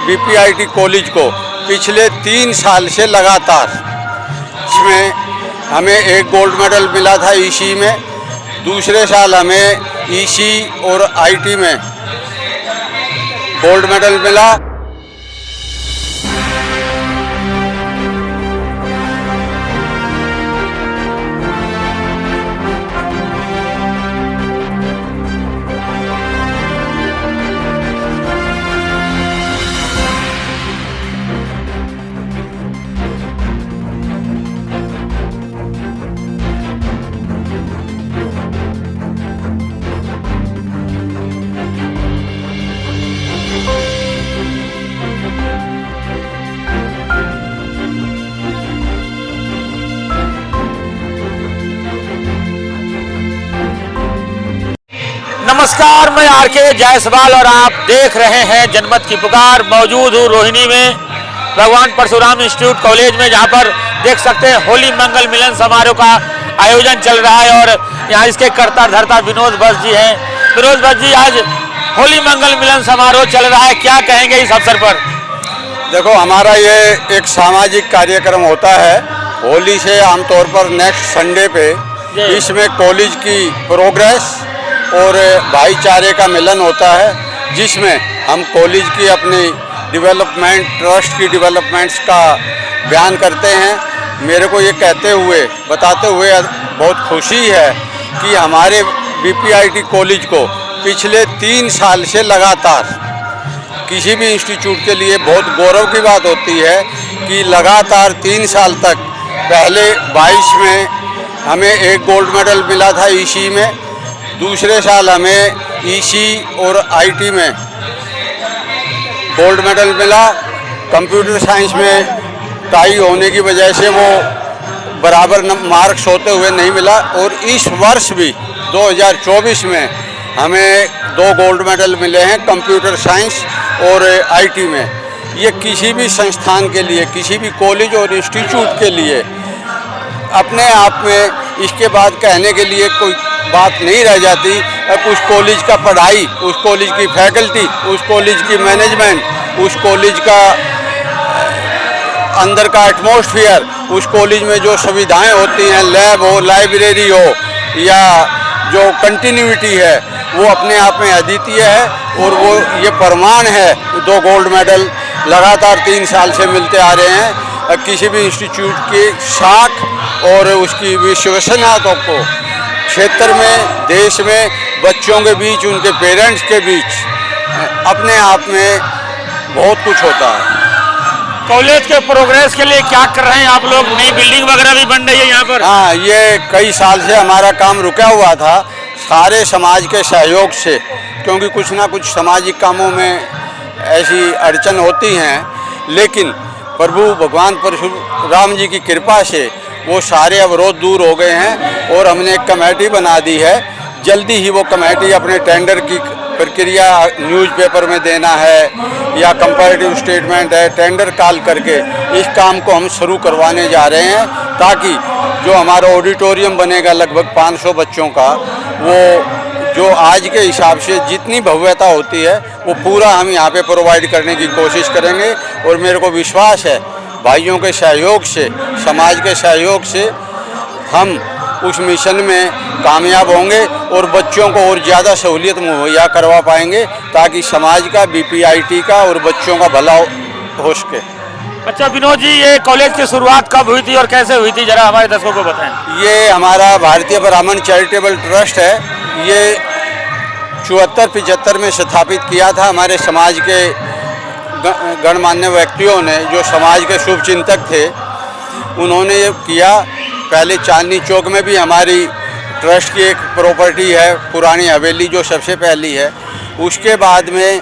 बीपीआईटी college को पिछले 3 साल से लगातार, इसमें हमें एक गोल्ड मेडल मिला था ईसी में, दूसरे साल हमें ईसी और आईटी में गोल्ड मेडल मिला। नमस्कार, मैं आरके जायसवाल और आप देख रहे हैं जनमत की पुकार। मौजूद हूँ रोहिणी में भगवान परशुराम इंस्टीट्यूट कॉलेज में, जहाँ पर देख सकते हैं होली मंगल मिलन समारोह का आयोजन चल रहा है और यहाँ इसके कर्ता धर्ता विनोद बस जी हैं। विनोद बस जी, आज होली मंगल मिलन समारोह चल रहा है, क्या कहेंगे इस अवसर पर? देखो, हमारा ये एक सामाजिक कार्यक्रम होता है होली से आमतौर पर नेक्स्ट संडे पे। इसमें कॉलेज की प्रोग्रेस और भाईचारे का मिलन होता है, जिसमें हम कॉलेज की अपनी डेवलपमेंट, ट्रस्ट की डेवलपमेंट्स का बयान करते हैं। मेरे को ये बताते हुए बहुत खुशी है कि हमारे बीपीआईटी कॉलेज को पिछले 3 साल से लगातार, किसी भी इंस्टीट्यूट के लिए बहुत गौरव की बात होती है कि लगातार 3 साल तक, पहले 22 में हमें एक गोल्ड मेडल मिला था ईसी में, दूसरे साल हमें ईसी और आईटी में गोल्ड मेडल मिला। कंप्यूटर साइंस में टाई होने की वजह से वो बराबर मार्क्स होते हुए नहीं मिला। और इस वर्ष भी 2024 में हमें 2 गोल्ड मेडल मिले हैं कंप्यूटर साइंस और आईटी में। ये किसी भी संस्थान के लिए, किसी भी कॉलेज और इंस्टीट्यूट के लिए अपने आप में इसके बाद कहने के लिए कोई बात नहीं रह जाती। उस कॉलेज का पढ़ाई, उस कॉलेज की फैकल्टी, उस कॉलेज की मैनेजमेंट, उस कॉलेज का अंदर का एटमॉस्फेयर, उस कॉलेज में जो सुविधाएं होती हैं, लैब हो, लाइब्रेरी हो या जो कंटिन्यूटी है, वो अपने आप में अद्वितीय है। और वो ये प्रमाण है, 2 गोल्ड मेडल लगातार 3 साल से मिलते आ रहे हैं। किसी भी इंस्टीट्यूट की साख और उसकी विश्वसनीयता को क्षेत्र में, देश में, बच्चों के बीच, उनके पेरेंट्स के बीच अपने आप में बहुत कुछ होता है। कॉलेज के प्रोग्रेस के लिए क्या कर रहे हैं आप लोग? नई बिल्डिंग वगैरह भी बन रही है यहाँ पर? हाँ, ये कई साल से हमारा काम रुका हुआ था, सारे समाज के सहयोग से, क्योंकि कुछ ना कुछ सामाजिक कामों में ऐसी अड़चन होती हैं, लेकिन प्रभु भगवान परशुराम जी की कृपा से वो सारे अवरोध दूर हो गए हैं और हमने एक कमेटी बना दी है। जल्दी ही वो कमेटी अपने टेंडर की प्रक्रिया न्यूज़पेपर में देना है या कंपैरेटिव स्टेटमेंट है, टेंडर कॉल करके इस काम को हम शुरू करवाने जा रहे हैं, ताकि जो हमारा ऑडिटोरियम बनेगा लगभग 500 बच्चों का, वो जो आज के हिसाब से जितनी भव्यता होती है वो पूरा हम यहाँ पे प्रोवाइड करने की कोशिश करेंगे। और मेरे को विश्वास है भाइयों के सहयोग से, समाज के सहयोग से हम उस मिशन में कामयाब होंगे और बच्चों को और ज़्यादा सहूलियत मुहैया करवा पाएंगे, ताकि समाज का, बीपीआईटी का और बच्चों का भला हो सके। अच्छा विनोद जी, ये कॉलेज की शुरुआत कब हुई थी और कैसे हुई थी, जरा हमारे दर्शकों को बताएं। ये हमारा भारतीय ब्राह्मण चैरिटेबल ट्रस्ट है। ये 74-75 में स्थापित किया था हमारे समाज के गणमान्य व्यक्तियों ने, जो समाज के शुभ चिंतक थे, उन्होंने ये किया। पहले चांदनी चौक में भी हमारी ट्रस्ट की एक प्रॉपर्टी है, पुरानी हवेली, जो सबसे पहली है। उसके बाद में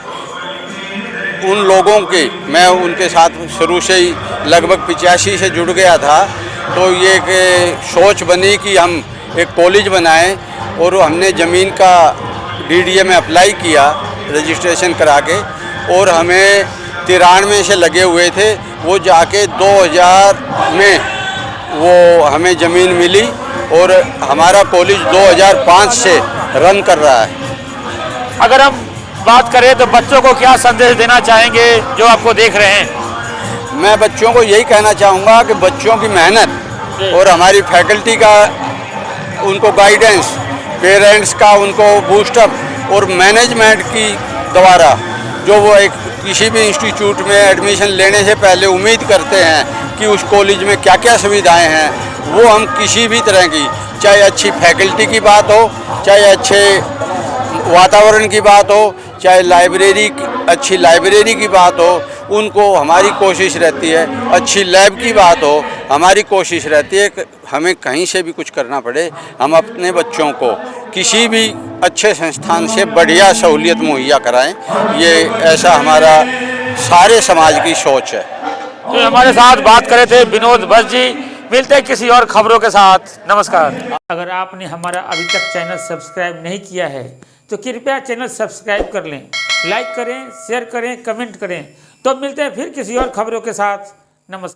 उन लोगों के, मैं उनके साथ शुरू से ही लगभग 85 से जुड़ गया था, तो ये एक सोच बनी कि हम एक कॉलेज बनाएं। और हमने ज़मीन का डीडीए में अप्लाई किया, रजिस्ट्रेशन करा के, और हमें 93 से लगे हुए थे, वो जाके 2000 में वो हमें ज़मीन मिली और हमारा कॉलेज 2005 से रन कर रहा है। अगर हम बात करें तो बच्चों को क्या संदेश देना चाहेंगे जो आपको देख रहे हैं? मैं बच्चों को यही कहना चाहूँगा कि बच्चों की मेहनत और हमारी फैकल्टी का उनको गाइडेंस, पेरेंट्स का उनको बूस्टअप और मैनेजमेंट की द्वारा जो वो एक किसी भी इंस्टीट्यूट में एडमिशन लेने से पहले उम्मीद करते हैं कि उस कॉलेज में क्या क्या सुविधाएं हैं, वो हम किसी भी तरह की, चाहे अच्छी फैकल्टी की बात हो, चाहे अच्छे वातावरण की बात हो, चाहे अच्छी लाइब्रेरी की बात हो, उनको हमारी कोशिश रहती है, अच्छी लैब की बात हो, हमारी कोशिश रहती है कि हमें कहीं से भी कुछ करना पड़े, हम अपने बच्चों को किसी भी अच्छे संस्थान से बढ़िया सहूलियत मुहैया कराएं। ये ऐसा हमारा सारे समाज की सोच है। तो हमारे साथ बात करे थे विनोद भट्ट जी। मिलते हैं किसी और खबरों के साथ। नमस्कार। अगर आपने हमारा अभी तक चैनल सब्सक्राइब नहीं किया है तो कृपया चैनल सब्सक्राइब कर लें, लाइक करें, शेयर करें, कमेंट करें। तो मिलते हैं फिर किसी और खबरों के साथ। नमस्कार।